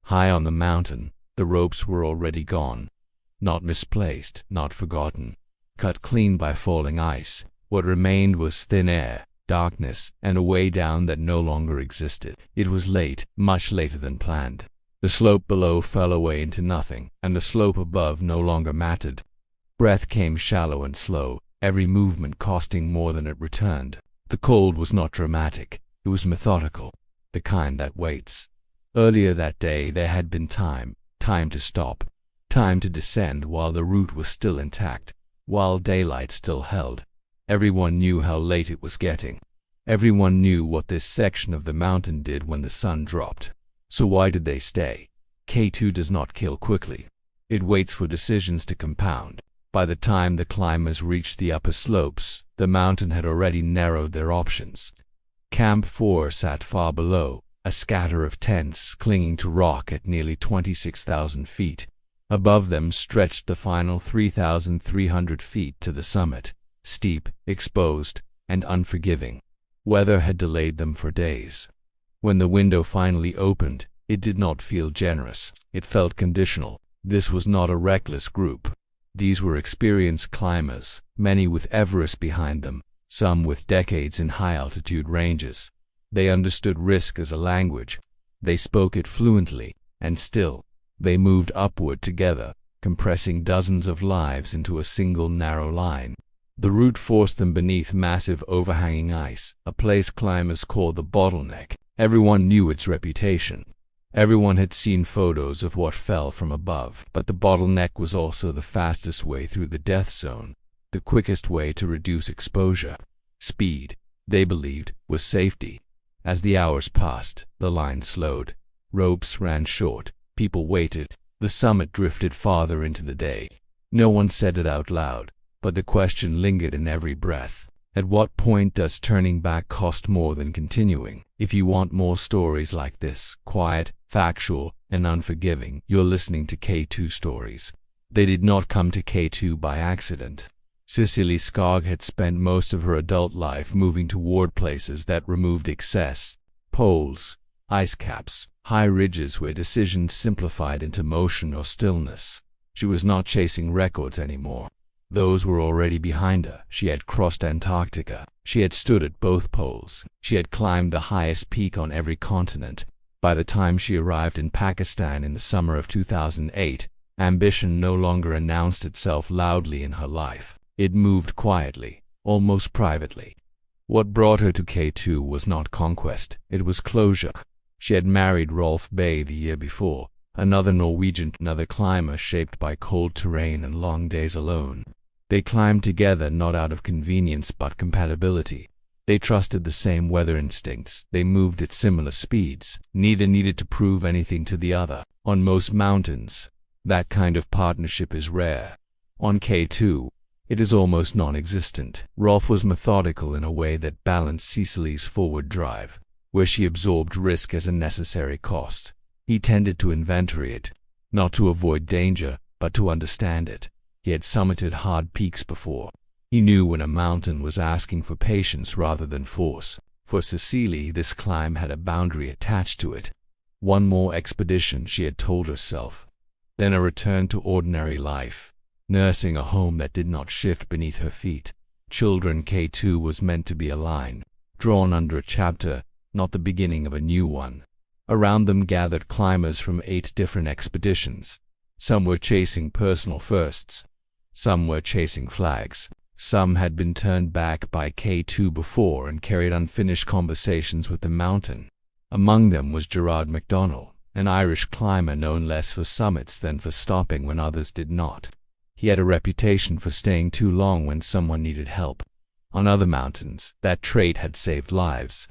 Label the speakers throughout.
Speaker 1: High on the mountain, the ropes were already gone. Not misplaced, not forgotten. Cut clean by falling ice, what remained was thin air, darkness, and a way down that no longer existed. It was late, much later than planned. The slope below fell away into nothing, and the slope above no longer mattered. Breath came shallow and slow, every movement costing more than it returned. The cold was not dramatic, it was methodical, the kind that waits. Earlier that day there had been time to stop, time to descend while the route was still intact, while daylight still held. Everyone knew how late it was getting. Everyone knew what this section of the mountain did when the sun dropped. So why did they stay? K2 does not kill quickly. It waits for decisions to compound. By the time the climbers reached the upper slopes, the mountain had already narrowed their options. Camp 4 sat far below, a scatter of tents clinging to rock at nearly 26,000 feet. Above them stretched the final 3,300 feet to the summit, steep, exposed, and unforgiving. Weather had delayed them for days. When the window finally opened, it did not feel generous. It felt conditional. This was not a reckless group. These were experienced climbers, many with Everest behind them, some with decades in high-altitude ranges. They understood risk as a language. They spoke it fluently, and still, they moved upward together, compressing dozens of lives into a single narrow line. The route forced them beneath massive overhanging ice, a place climbers called the Bottleneck. Everyone knew its reputation. Everyone had seen photos of what fell from above, but the Bottleneck was also the fastest way through the death zone, the quickest way to reduce exposure. Speed, they believed, was safety. As the hours passed, the line slowed. Ropes ran short. People waited. The summit drifted farther into the day. No one said it out loud, but the question lingered in every breath. At what point does turning back cost more than continuing? If you want more stories like this, quiet, factual, and unforgiving, you're listening to K2 Stories. They did not come to K2 by accident. Cicely Skog had spent most of her adult life moving toward places that removed excess, poles, ice caps, high ridges where decisions simplified into motion or stillness. She was not chasing records anymore. Those were already behind her. She had crossed Antarctica. She had stood at both poles. She had climbed the highest peak on every continent. By the time she arrived in Pakistan in the summer of 2008, ambition no longer announced itself loudly in her life. It moved quietly, almost privately. What brought her to K2 was not conquest, it was closure. She had married Rolf Bay the year before, another Norwegian, another climber shaped by cold terrain and long days alone. They climbed together not out of convenience but compatibility. They trusted the same weather instincts. They moved at similar speeds. Neither needed to prove anything to the other. On most mountains, that kind of partnership is rare. On K2, it is almost non-existent. Rolf was methodical in a way that balanced Cicely's forward drive, where she absorbed risk as a necessary cost. He tended to inventory it, not to avoid danger, but to understand it. He had summited hard peaks before. He knew when a mountain was asking for patience rather than force. For Cicely, this climb had a boundary attached to it. One more expedition, she had told herself. Then a return to ordinary life, nursing a home that did not shift beneath her feet. Children. K2 was meant to be a line, drawn under a chapter, not the beginning of a new one. Around them gathered climbers from 8 different expeditions. Some were chasing personal firsts. Some were chasing flags. Some had been turned back by K2 before and carried unfinished conversations with the mountain. Among them was Gerard MacDonald, an Irish climber known less for summits than for stopping when others did not. He had a reputation for staying too long when someone needed help. On other mountains, that trait had saved lives.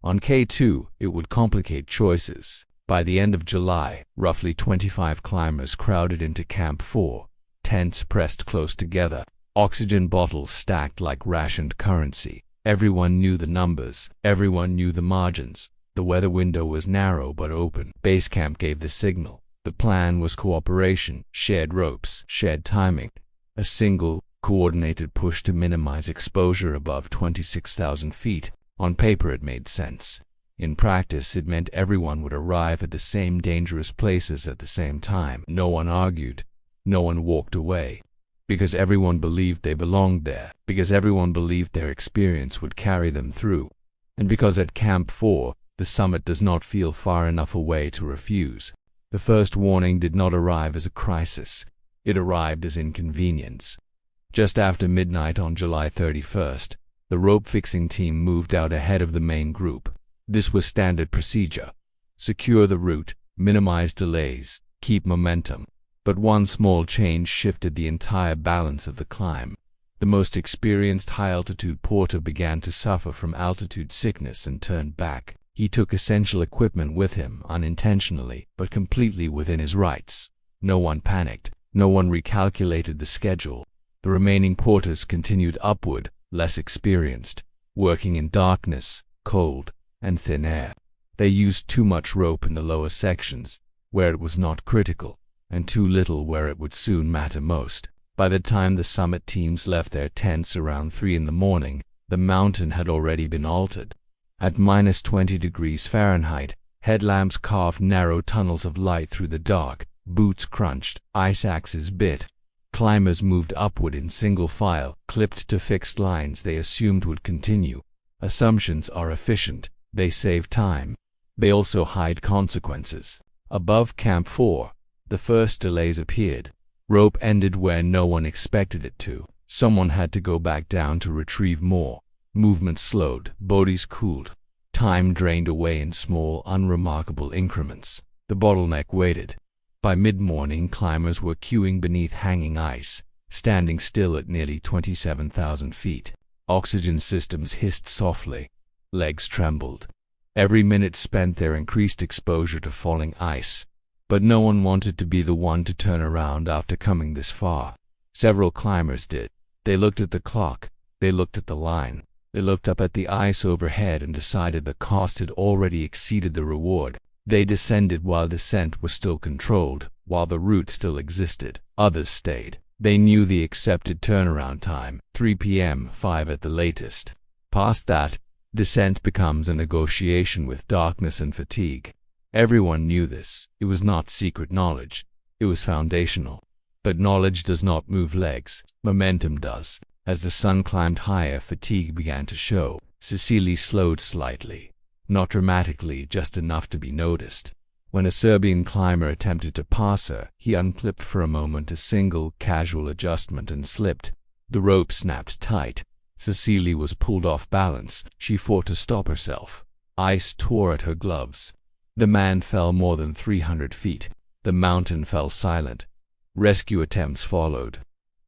Speaker 1: On K2, it would complicate choices. By the end of July, roughly 25 climbers crowded into Camp 4, tents pressed close together, oxygen bottles stacked like rationed currency. Everyone knew the numbers, everyone knew the margins. The weather window was narrow but open. Base camp gave the signal. The plan was cooperation, shared ropes, shared timing. A single, coordinated push to minimize exposure above 26,000 feet. On paper it made sense. In practice, it meant everyone would arrive at the same dangerous places at the same time. No one argued. No one walked away. Because everyone believed they belonged there. Because everyone believed their experience would carry them through. And because at Camp 4, the summit does not feel far enough away to refuse. The first warning did not arrive as a crisis. It arrived as inconvenience. Just after midnight on July 31st, the rope-fixing team moved out ahead of the main group. This was standard procedure. Secure the route, minimize delays, keep momentum. But one small change shifted the entire balance of the climb. The most experienced high-altitude porter began to suffer from altitude sickness and turned back. He took essential equipment with him, unintentionally, but completely within his rights. No one panicked. No one recalculated the schedule. The remaining porters continued upward, less experienced, working in darkness, cold, and thin air. They used too much rope in the lower sections, where it was not critical, and too little where it would soon matter most. By the time the summit teams left their tents around 3 in the morning, the mountain had already been altered. At -20 degrees Fahrenheit, headlamps carved narrow tunnels of light through the dark, boots crunched, ice axes bit. Climbers moved upward in single file, clipped to fixed lines they assumed would continue. Assumptions are efficient. They save time. They also hide consequences. Above Camp 4, the first delays appeared. Rope ended where no one expected it to. Someone had to go back down to retrieve more. Movement slowed, bodies cooled. Time drained away in small, unremarkable increments. The bottleneck waited. By mid-morning, climbers were queuing beneath hanging ice, standing still at nearly 27,000 feet. Oxygen systems hissed softly. Legs trembled. Every minute spent there increased exposure to falling ice. But no one wanted to be the one to turn around after coming this far. Several climbers did. They looked at the clock. They looked at the line. They looked up at the ice overhead and decided the cost had already exceeded the reward. They descended while descent was still controlled, while the route still existed. Others stayed. They knew the accepted turnaround time, 3 p.m., 5 at the latest. Past that, descent becomes a negotiation with darkness and fatigue. Everyone knew this. It was not secret knowledge. It was foundational. But knowledge does not move legs. Momentum does. As the sun climbed higher, fatigue began to show. Cecilie slowed slightly. Not dramatically, just enough to be noticed. When a Serbian climber attempted to pass her, he unclipped for a moment, a single, casual adjustment, and slipped. The rope snapped tight. Cecilie was pulled off balance. She fought to stop herself. Ice tore at her gloves. The man fell more than 300 feet. The mountain fell silent. Rescue attempts followed.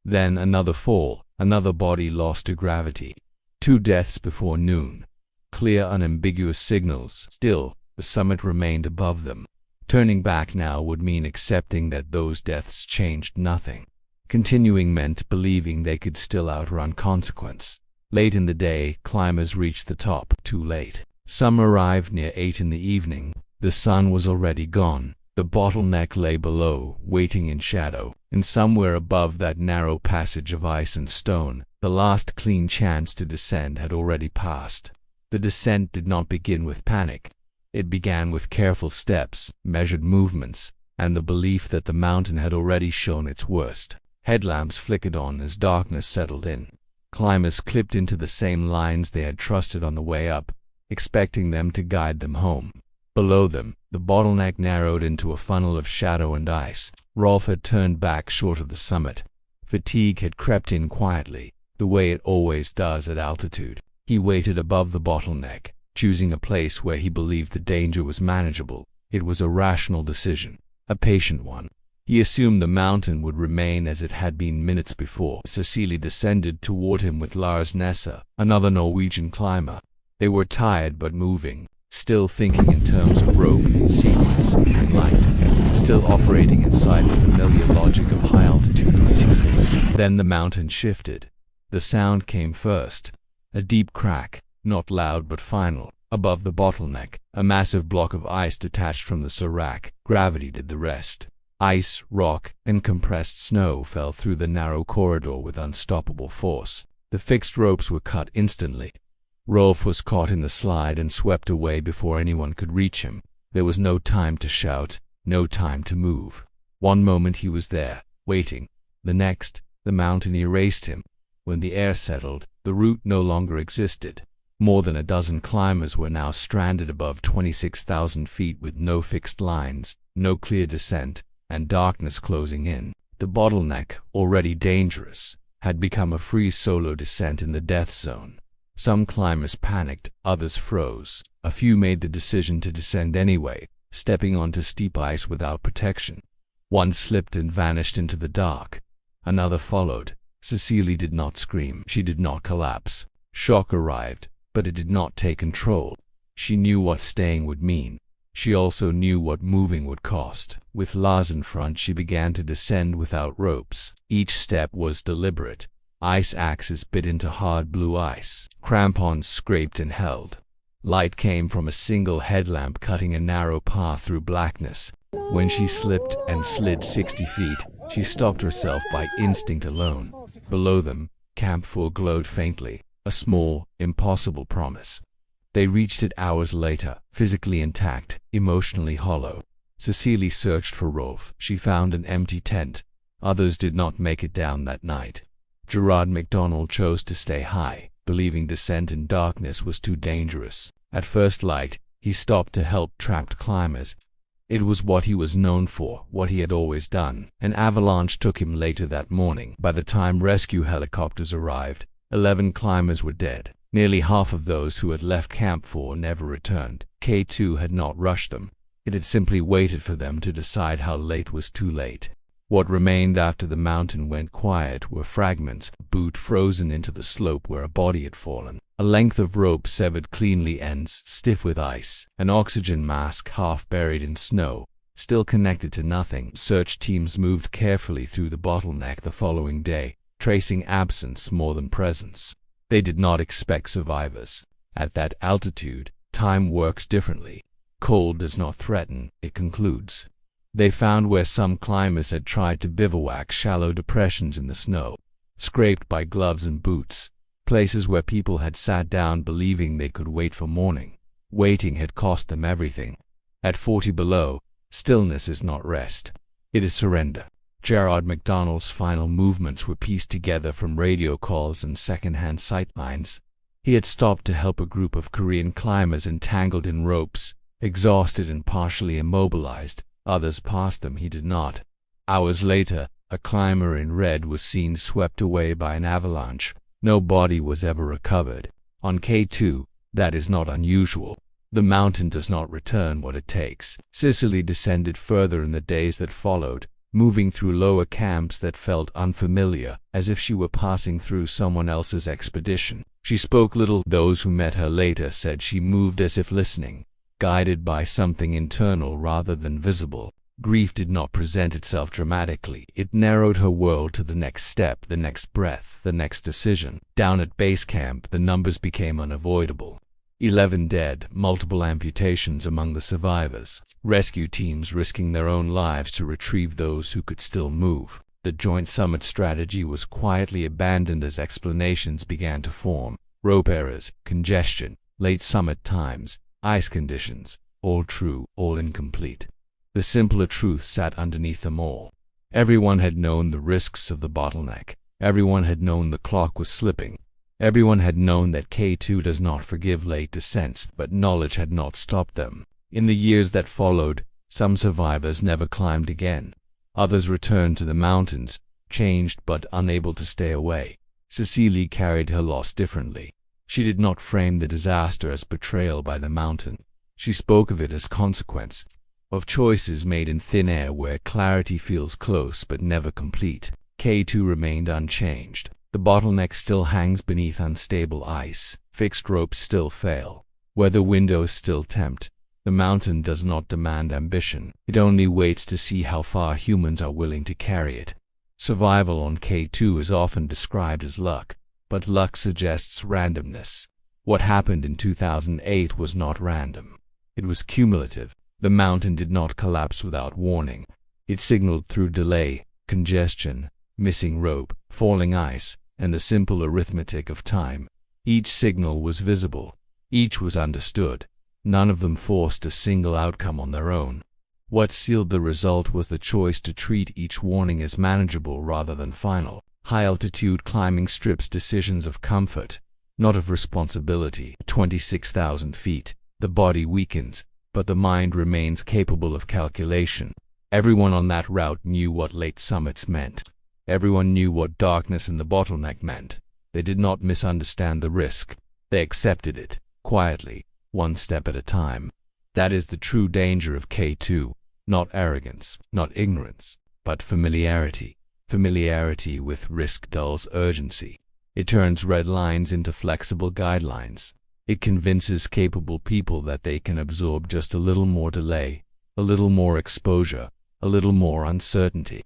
Speaker 1: Then another fall. Another body lost to gravity. 2 deaths before noon. Clear, unambiguous signals. Still, the summit remained above them. Turning back now would mean accepting that those deaths changed nothing. Continuing meant believing they could still outrun consequence. Late in the day, climbers reached the top. Too late. Some arrived near 8 in the evening. The sun was already gone. The bottleneck lay below, waiting in shadow, and somewhere above that narrow passage of ice and stone, the last clean chance to descend had already passed. The descent did not begin with panic. It began with careful steps, measured movements, and the belief that the mountain had already shown its worst. Headlamps flickered on as darkness settled in. Climbers clipped into the same lines they had trusted on the way up, expecting them to guide them home. Below them, the bottleneck narrowed into a funnel of shadow and ice. Rolf had turned back short of the summit. Fatigue had crept in quietly, the way it always does at altitude. He waited above the bottleneck, choosing a place where he believed the danger was manageable. It was a rational decision, a patient one. He assumed the mountain would remain as it had been minutes before. Cecilie descended toward him with Lars Nessa, another Norwegian climber. They were tired but moving. Still thinking in terms of rope, sequence, and light, still operating inside the familiar logic of high-altitude routine. Then the mountain shifted. The sound came first, a deep crack, not loud but final. Above the bottleneck, a massive block of ice detached from the serac. Gravity did the rest. Ice, rock, and compressed snow fell through the narrow corridor with unstoppable force. The fixed ropes were cut instantly. Rolf was caught in the slide and swept away before anyone could reach him. There was no time to shout, no time to move. One moment he was there, waiting. The next, the mountain erased him. When the air settled, the route no longer existed. More than a dozen climbers were now stranded above 26,000 feet with no fixed lines, no clear descent, and darkness closing in. The bottleneck, already dangerous, had become a free solo descent in the death zone. Some climbers panicked, others froze. A few made the decision to descend anyway, stepping onto steep ice without protection. One slipped and vanished into the dark. Another followed. Cecily did not scream. She did not collapse. Shock arrived, but it did not take control. She knew what staying would mean. She also knew what moving would cost. With Lars in front, she began to descend without ropes. Each step was deliberate. Ice axes bit into hard blue ice. Crampons scraped and held. Light came from a single headlamp cutting a narrow path through blackness. When she slipped and slid 60 feet, she stopped herself by instinct alone. Below them, Camp 4 glowed faintly, a small, impossible promise. They reached it hours later, physically intact, emotionally hollow. Cecily searched for Rolf. She found an empty tent. Others did not make it down that night. Gerard MacDonald chose to stay high, believing descent in darkness was too dangerous. At first light, he stopped to help trapped climbers. It was what he was known for, what he had always done. An avalanche took him later that morning. By the time rescue helicopters arrived, 11 climbers were dead. Nearly half of those who had left Camp 4 never returned. K2 had not rushed them. It had simply waited for them to decide how late was too late. What remained after the mountain went quiet were fragments, a boot frozen into the slope where a body had fallen, a length of rope severed cleanly ends, stiff with ice, an oxygen mask half buried in snow, still connected to nothing. Search teams moved carefully through the bottleneck the following day, tracing absence more than presence. They did not expect survivors. At that altitude, time works differently. Cold does not threaten, it concludes. They found where some climbers had tried to bivouac, shallow depressions in the snow, scraped by gloves and boots, places where people had sat down believing they could wait for morning. Waiting had cost them everything. At 40 below, stillness is not rest. It is surrender. Gerard MacDonald's final movements were pieced together from radio calls and second-hand sightlines. He had stopped to help a group of Korean climbers entangled in ropes, exhausted and partially immobilized. Others passed them, he did not. Hours later, a climber in red was seen swept away by an avalanche. No body was ever recovered. On K2, that is not unusual. The mountain does not return what it takes. Cecily descended further in the days that followed, moving through lower camps that felt unfamiliar, as if she were passing through someone else's expedition. She spoke little. Those who met her later said she moved as if listening, guided by something internal rather than visible. Grief did not present itself dramatically. It narrowed her world to the next step, the next breath, the next decision. Down at base camp, the numbers became unavoidable. 11 dead, multiple amputations among the survivors. Rescue teams risking their own lives to retrieve those who could still move. The joint summit strategy was quietly abandoned as explanations began to form. Rope errors, congestion, late summit times, ice conditions, all true, all incomplete. The simpler truth sat underneath them all. Everyone had known the risks of the bottleneck. Everyone had known the clock was slipping. Everyone had known that K2 does not forgive late descents, but knowledge had not stopped them. In the years that followed, some survivors never climbed again. Others returned to the mountains, changed but unable to stay away. Cecily carried her loss differently. She did not frame the disaster as betrayal by the mountain. She spoke of it as consequence, of choices made in thin air where clarity feels close but never complete. K2 remained unchanged. The bottleneck still hangs beneath unstable ice. Fixed ropes still fail. Weather windows still tempt. The mountain does not demand ambition. It only waits to see how far humans are willing to carry it. Survival on K2 is often described as luck, but luck suggests randomness. What happened in 2008 was not random. It was cumulative. The mountain did not collapse without warning. It signaled through delay, congestion, missing rope, falling ice, and the simple arithmetic of time. Each signal was visible. Each was understood. None of them forced a single outcome on their own. What sealed the result was the choice to treat each warning as manageable rather than final. High-altitude climbing strips decisions of comfort, not of responsibility. 26,000 feet, the body weakens, but the mind remains capable of calculation. Everyone on that route knew what late summits meant. Everyone knew what darkness in the bottleneck meant. They did not misunderstand the risk. They accepted it, quietly, one step at a time. That is the true danger of K2. Not arrogance, not ignorance, but familiarity. Familiarity with risk dulls urgency. It turns red lines into flexible guidelines. It convinces capable people that they can absorb just a little more delay, a little more exposure, a little more uncertainty.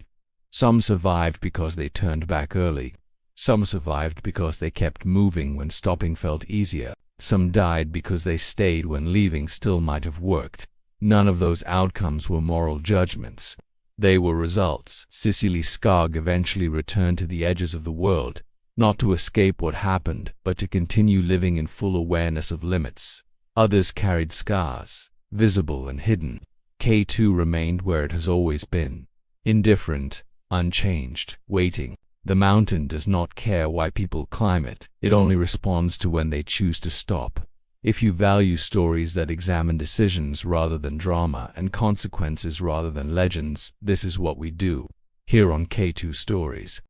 Speaker 1: Some survived because they turned back early. Some survived because they kept moving when stopping felt easier. Some died because they stayed when leaving still might have worked. None of those outcomes were moral judgments. They were results. Cicely Skog eventually returned to the edges of the world, not to escape what happened, but to continue living in full awareness of limits. Others carried scars, visible and hidden. K2 remained where it has always been. Indifferent, unchanged, waiting. The mountain does not care why people climb it. It only responds to when they choose to stop. If you value stories that examine decisions rather than drama and consequences rather than legends, this is what we do. Here on K2 Stories.